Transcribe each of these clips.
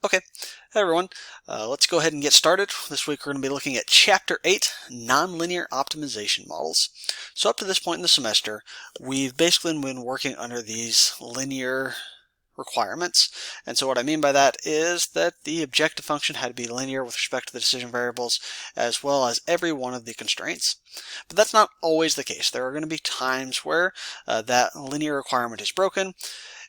Okay, hey everyone. Let's go ahead and get started. This week we're going to be looking at Chapter 8, Nonlinear Optimization Models. So up to this point in the semester, we've basically been working under these linear requirements. And so what I mean by that is that the objective function had to be linear with respect to the decision variables as well as every one of the constraints. But that's not always the case. There are going to be times where that linear requirement is broken.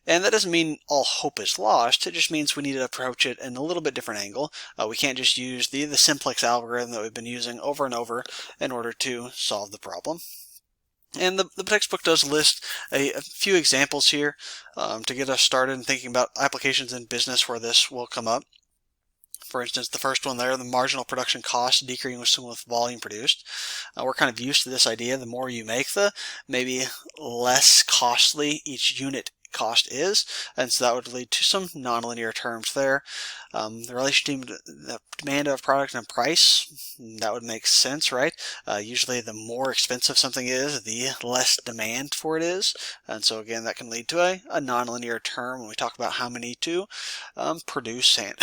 And that doesn't mean all hope is lost. It just means we need to approach it in a little bit different angle. We can't just use the simplex algorithm that we've been using over and over in order to solve the problem. And the textbook does list a few examples here to get us started in thinking about applications in business where this will come up. For instance, the first one there, the marginal production cost decreasing with volume produced. We're kind of used to this idea. The more you make, the maybe less costly each unit cost is, and so that would lead to some nonlinear terms there. The relation between the demand of a product and price, that would make sense, right? Usually the more expensive something is, the less demand for it is, and so again that can lead to a nonlinear term when we talk about how many to produce and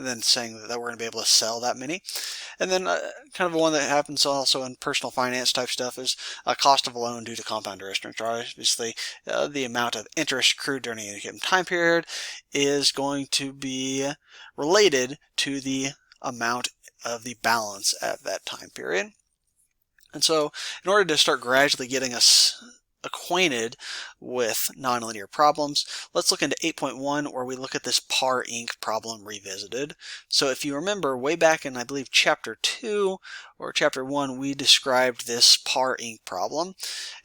then saying that we're going to be able to sell that many. And then kind of one that happens also in personal finance type stuff is a cost of a loan due to compound interest. Obviously, the amount of interest accrued during a given time period is going to be related to the amount of the balance at that time period. And so in order to start gradually getting us acquainted with nonlinear problems, let's look into 8.1 where we look at this par inc problem revisited. So if you remember way back in I believe chapter 2 or chapter 1 we described this par inc problem,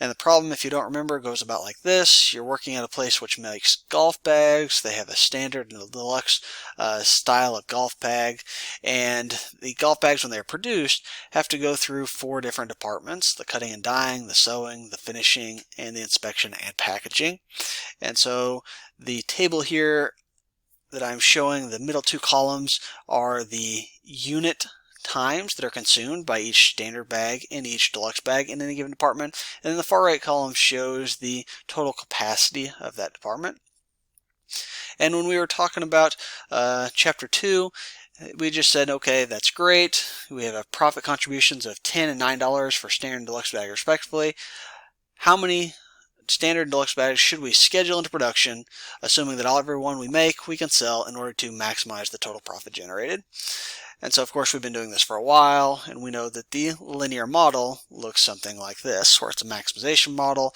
and the problem, if you don't remember, goes about like this. You're working at a place which makes golf bags. They have a standard and a deluxe style of golf bag, and the golf bags when they're produced have to go through 4 different departments: the cutting and dyeing, the sewing, the finishing, and the inspection and packaging. And so the table here that I'm showing, the middle 2 columns are the unit times that are consumed by each standard bag and each deluxe bag in any given department, and then the far right column shows the total capacity of that department. And when we were talking about chapter 2, we just said, okay, that's great. We have profit contributions of $10 and $9 for standard and deluxe bag respectively. How many standard and deluxe bags should we schedule into production, assuming that every one we make we can sell in order to maximize the total profit generated? And so of course we've been doing this for a while, and we know that the linear model looks something like this, where it's a maximization model.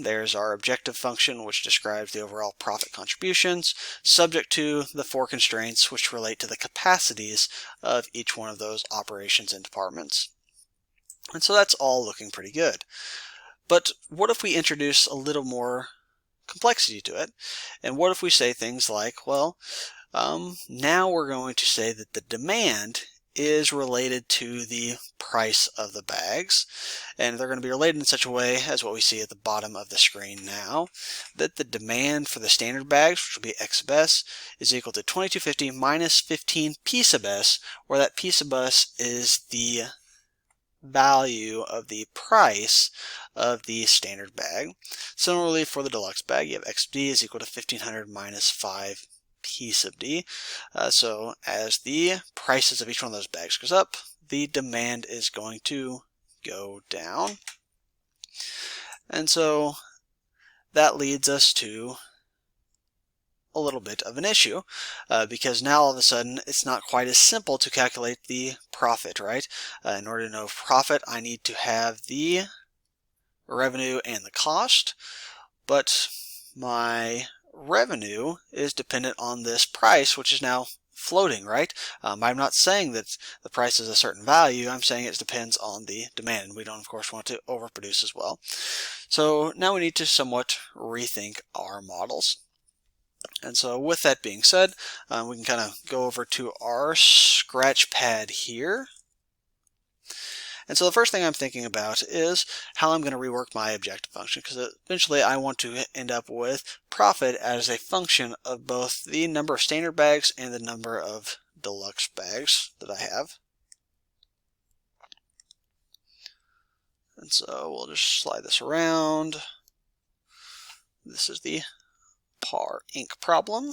There's our objective function, which describes the overall profit contributions, subject to the 4 constraints which relate to the capacities of each one of those operations and departments. And so that's all looking pretty good. But what if we introduce a little more complexity to it? And what if we say things like, well, now we're going to say that the demand is related to the price of the bags, and they're going to be related in such a way as what we see at the bottom of the screen now, that the demand for the standard bags, which will be X sub S, is equal to 2250 minus 15 P sub S, where that P sub S is the value of the price of the standard bag. Similarly, for the deluxe bag, you have X sub D is equal to 1500 minus 5 P sub D. So as the prices of each one of those bags goes up, the demand is going to go down. And so that leads us to a little bit of an issue, because now all of a sudden it's not quite as simple to calculate the profit, right? In order to know profit, I need to have the revenue and the cost, but my revenue is dependent on this price, which is now floating, right? I'm not saying that the price is a certain value. I'm saying it depends on the demand. We don't, of course, want to overproduce as well. So now we need to somewhat rethink our models. And so with that being said, we can kind of go over to our scratch pad here. And so the first thing I'm thinking about is how I'm going to rework my objective function, because eventually I want to end up with profit as a function of both the number of standard bags and the number of deluxe bags that I have. And so we'll just slide this around. This is the par inc problem.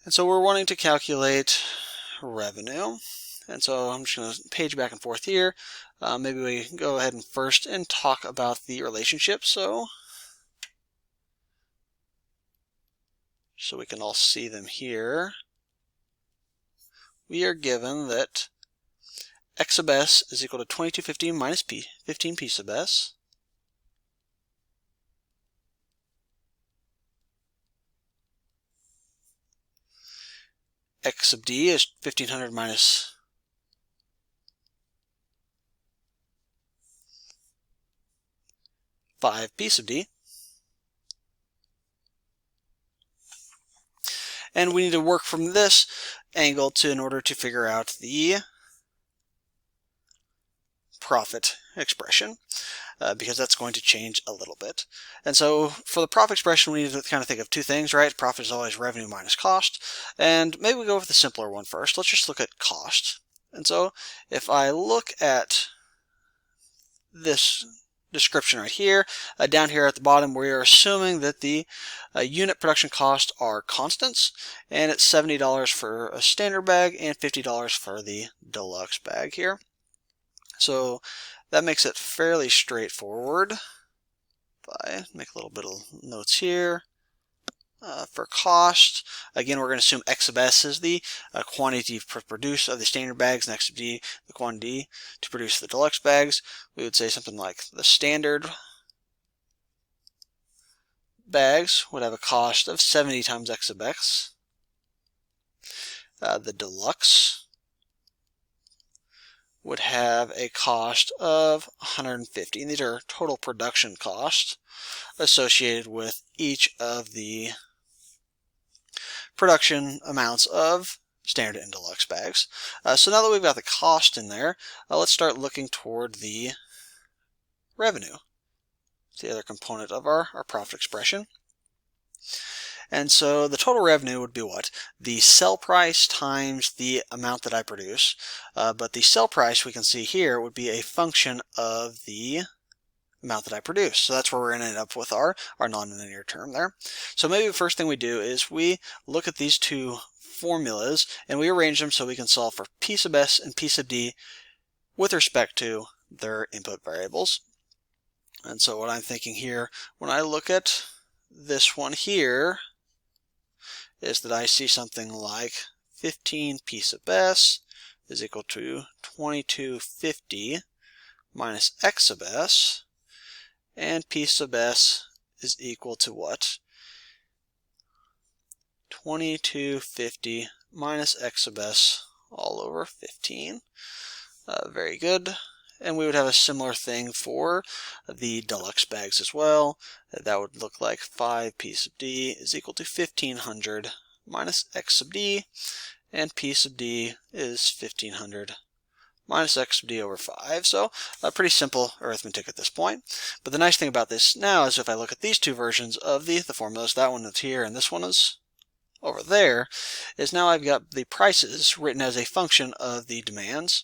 And so we're wanting to calculate revenue. And so I'm just going to page back and forth here. Maybe we can go ahead and first and talk about the relationship. So we can all see them here. We are given that X sub S is equal to 2250 minus 15 P sub S. X sub D is 1500 minus 5 P sub D. And we need to work from this angle in order to figure out the profit expression, because that's going to change a little bit. And so for the profit expression, we need to kind of think of two things, right? Profit is always revenue minus cost. And maybe we go with the simpler one first. Let's just look at cost. And so if I look at this description right here, down here at the bottom, we are assuming that the unit production costs are constants, and it's $70 for a standard bag and $50 for the deluxe bag here. So that makes it fairly straightforward. If I make a little bit of notes here. For cost, again, we're going to assume X sub S is the quantity produced of the standard bags, and X sub D the quantity to produce the deluxe bags. We would say something like the standard bags would have a cost of 70 times X sub X. The deluxe would have a cost of 150. And these are total production costs associated with each of the production amounts of standard and deluxe bags. So now that we've got the cost in there, let's start looking toward the revenue. It's the other component of our profit expression. And so the total revenue would be what? The sell price times the amount that I produce. But the sell price, we can see here, would be a function of the amount that I produce. So that's where we're going to end up with our nonlinear term there. So maybe the first thing we do is we look at these two formulas and we arrange them so we can solve for P sub S and P sub D with respect to their input variables. And so what I'm thinking here, when I look at this one here, is that I see something like 15 P sub S is equal to 2250 minus X sub S, and P sub S is equal to what? 2250 minus X sub S all over 15. Very good. And we would have a similar thing for the deluxe bags as well. That would look like 5 P sub D is equal to 1500 minus X sub D, and P sub D is 1500 minus X sub D over 5. So a pretty simple arithmetic at this point. But the nice thing about this now is if I look at these two versions of the formulas, that one is here and this one is over there, is now I've got the prices written as a function of the demands.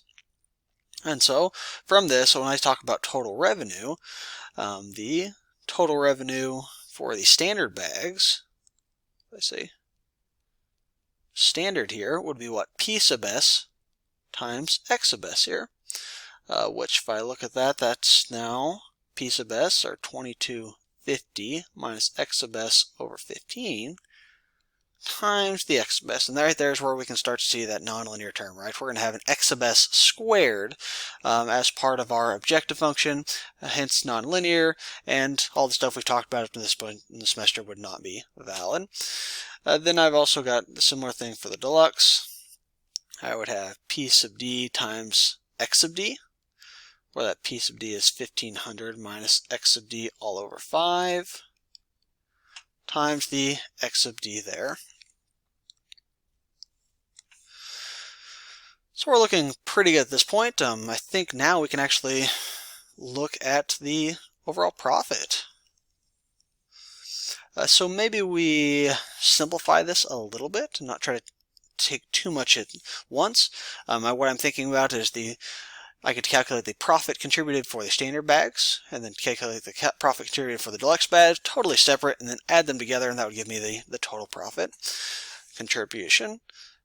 And so from this, when I talk about total revenue, the total revenue for the standard bags, I say standard here would be what? P sub S times X sub S here, which if I look at that, that's now P sub S are 2250 minus X sub S over 15 times the X sub S. And right there is where we can start to see that nonlinear term, right? We're going to have an X sub S squared as part of our objective function, hence nonlinear, and all the stuff we've talked about up to this point in the semester would not be valid. Then I've also got the similar thing for the deluxe. I would have P sub D times X sub D, where that P sub D is 1500 minus X sub D all over 5 times the X sub D there. So we're looking pretty good at this point. I think now we can actually look at the overall profit. So maybe we simplify this a little bit and not try to take too much at once. What I'm thinking about is I could calculate the profit contributed for the standard bags and then calculate the profit contributed for the deluxe bags, totally separate, and then add them together, and that would give me the total profit contribution.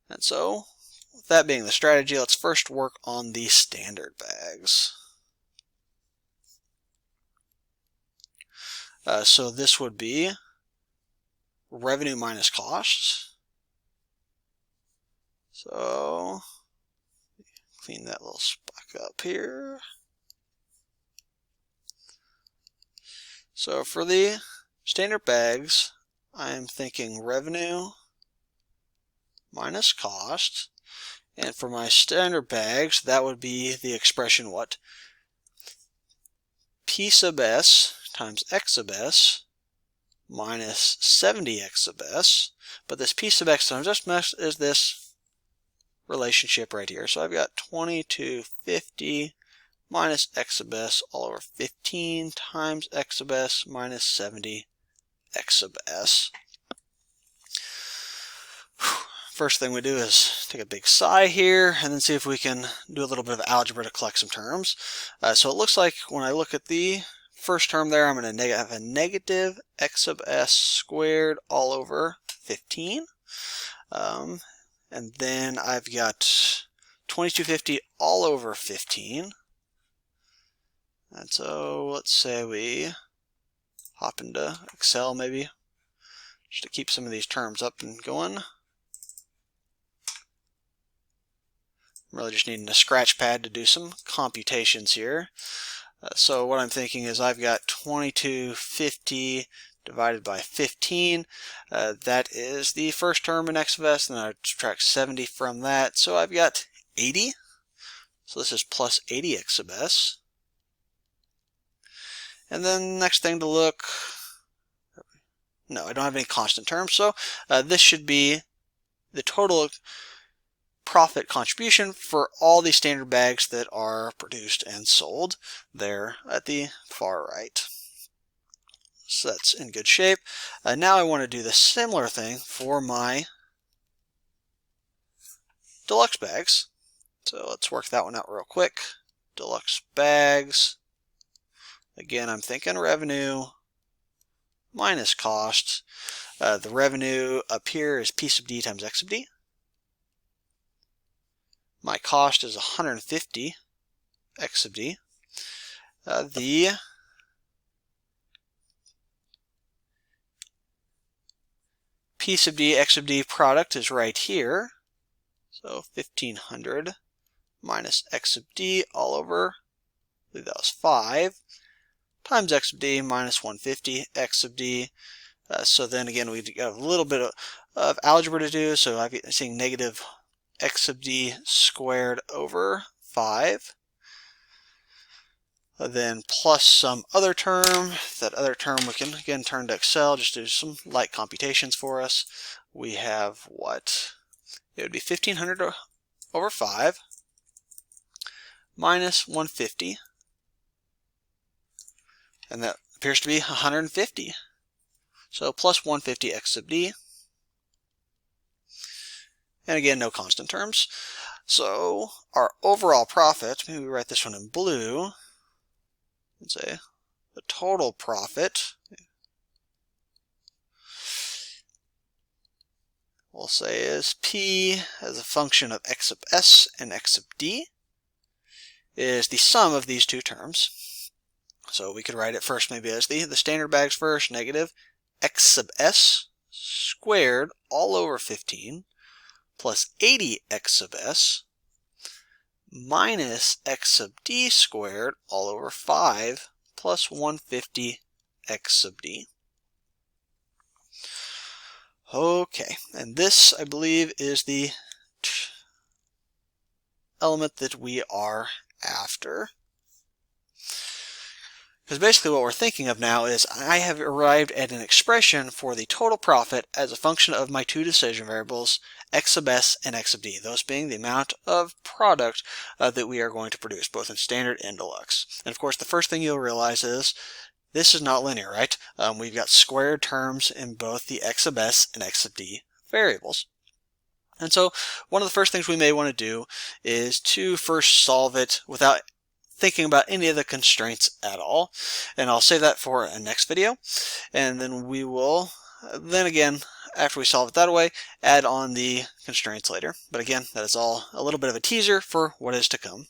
And so, with that being the strategy, let's first work on the standard bags. So this would be revenue minus costs. So clean that little spot up here. So for the standard bags, I'm thinking revenue minus cost. And for my standard bags, that would be the expression what? P sub s times x sub s minus 70x sub s. But this P sub x times s is this relationship right here. So I've got 2250 minus x sub s all over 15 times x sub s minus 70 x sub s. First thing we do is take a big sigh here and then see if we can do a little bit of algebra to collect some terms. So it looks like when I look at the first term there, I'm going to have a negative x sub s squared all over 15. And then I've got 2250 all over 15. And so let's say we hop into Excel maybe, just to keep some of these terms up and going. I'm really just needing a scratch pad to do some computations here. So what I'm thinking is I've got 2250 divided by 15. That is the first term in x of s, and I subtract 70 from that. So I've got 80. So this is plus 80x sub s. And then next thing to look, no, I don't have any constant terms. So this should be the total profit contribution for all the standard bags that are produced and sold there at the far right. So that's in good shape. Now I want to do the similar thing for my deluxe bags. So let's work that one out real quick. Deluxe bags. Again, I'm thinking revenue minus cost. The revenue up here is P sub d times x sub d. My cost is 150 x sub d. The P sub d x sub d product is right here. So 1500 minus x sub d all over, I believe that was 5, times x sub d minus 150 x sub d. So then again, we got a little bit of algebra to do. So I'm seeing negative x sub d squared over 5. Then plus some other term. That other term we can again turn to Excel, just do some light computations for us. We have what? It would be 1500 over 5 minus 150. And that appears to be 150. So plus 150 x sub d. And again, no constant terms. So our overall profit, maybe we write this one in blue, and say the total profit, we'll say is P as a function of x sub s and x sub d, is the sum of these two terms. So we could write it first maybe as the standard bags first, negative x sub s squared all over 15 plus 80x sub s minus x sub d squared all over 5 plus 150 x sub d. Okay, and this, I believe, is the element that we are after. Because basically what we're thinking of now is I have arrived at an expression for the total profit as a function of my two decision variables, x sub s and x sub d, those being the amount of product that we are going to produce, both in standard and deluxe. And of course, the first thing you'll realize is this is not linear, right? We've got squared terms in both the x sub s and x sub d variables. And so one of the first things we may want to do is to first solve it without thinking about any of the constraints at all. And I'll save that for a next video. And then we will, then again, after we solve it that way, add on the constraints later. But again, that is all a little bit of a teaser for what is to come.